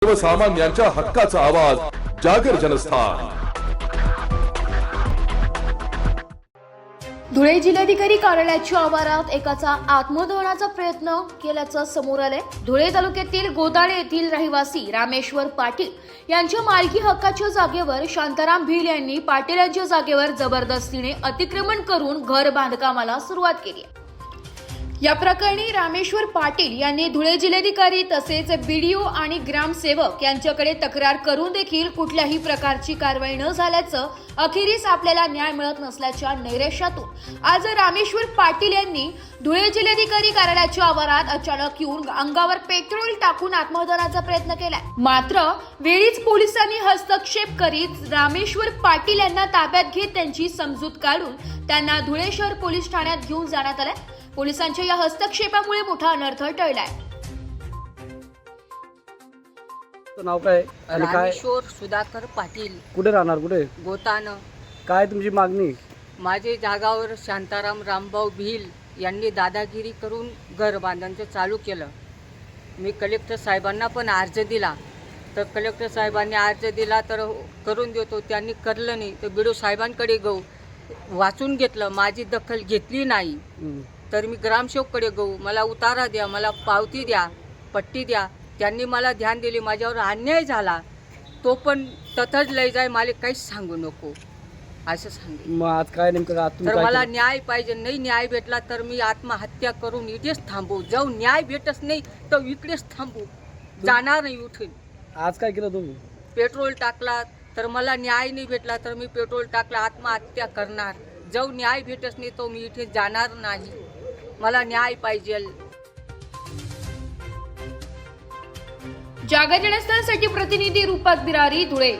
सर्वसामान्यांच्या हक्काचा आवाज जागर जनस्थान। धुळे जिल्हाधिकारी कार्यालयाच्या आवारात एकाचा आत्मदहनाचा प्रयत्न केल्याचं समोर आलंय। धुळे तालुक्यातील गोदाळे येथील रहिवासी रामेश्वर पाटील यांच्या मालकी हक्काच्या जागेवर शांताराम भिल यांनी पाटील यांच्या जागेवर जबरदस्तीने अतिक्रमण करून घर बांधकामाला सुरुवात केली। या प्रकरणी रामेश्वर पाटील यांनी धुळे जिल्हाधिकारी तसेच बीडीओ आणि ग्रामसेवक यांच्याकडे तक्रार करून देखील कुठल्याही प्रकारची कारवाई न झाल्याचं अखेरीस आपल्याला न्याय मिळत नसल्याच्या नैराश्यातून आज रामेश्वर पाटील यांनी धुळे जिल्हाधिकारी कार्यालयाच्या आवारात अचानक येऊन अंगावर पेट्रोल टाकून आत्मदहनाचा प्रयत्न केलाय। मात्र वेळीच पोलिसांनी हस्तक्षेप करीत रामेश्वर पाटील यांना ताब्यात घेत त्यांची समजूत काढून त्यांना धुळे शहर पोलीस ठाण्यात घेऊन जाण्यात आले। पोलिसांच्या या हस्तक्षेपामुळे मोठा अनर्थ टळलाय। नाव काय आणि काय? रामेश्वर सुधाकर पाटील। कुठे राहणार? कुठे? गोतानं। काय तुमची मागणी? माझे जागावर शांताराम रामभाऊ भिल यांनी दादागिरी करून घर बांधण्याचं चालू केलं। मी कलेक्टर साहेबांना पण अर्ज दिला, तर कलेक्टर साहेबांनी अर्ज दिला तर करून देतो, त्यांनी करलं नाही। तर बीडीओ साहेबांकडे गहू वाचून घेतलं, माझी दखल घेतली नाही। तर मी ग्रामसेवककडे गहू, मला उतारा द्या, मला पावती द्या, पट्टी द्या, त्यांनी मला ध्यान दिले। माझ्यावर अन्याय झाला तो पण तथच लय जाय, मला काहीच सांगू नको असं सांगितलं। मग आज काय नेमकं तर मला न्याय पाहिजे, नाही न्याय भेटला तर मी आत्महत्या करून इथेच थांबू। जाऊ न्याय भेटच नाही तर इकडेच थांबू, जाणार नाही उठून। आज काय केलं तुम्ही? पेट्रोल टाकला, तर मला न्याय नाही भेटला तर मी पेट्रोल टाकला, आत्महत्या करणार। जाऊ न्याय भेटच नाही तो मी इथे जाणार नाही, मला न्याय पाहिजे। जागर जनस्थानसाठी प्रतिनिधी रूपक बिरारी, धुळे।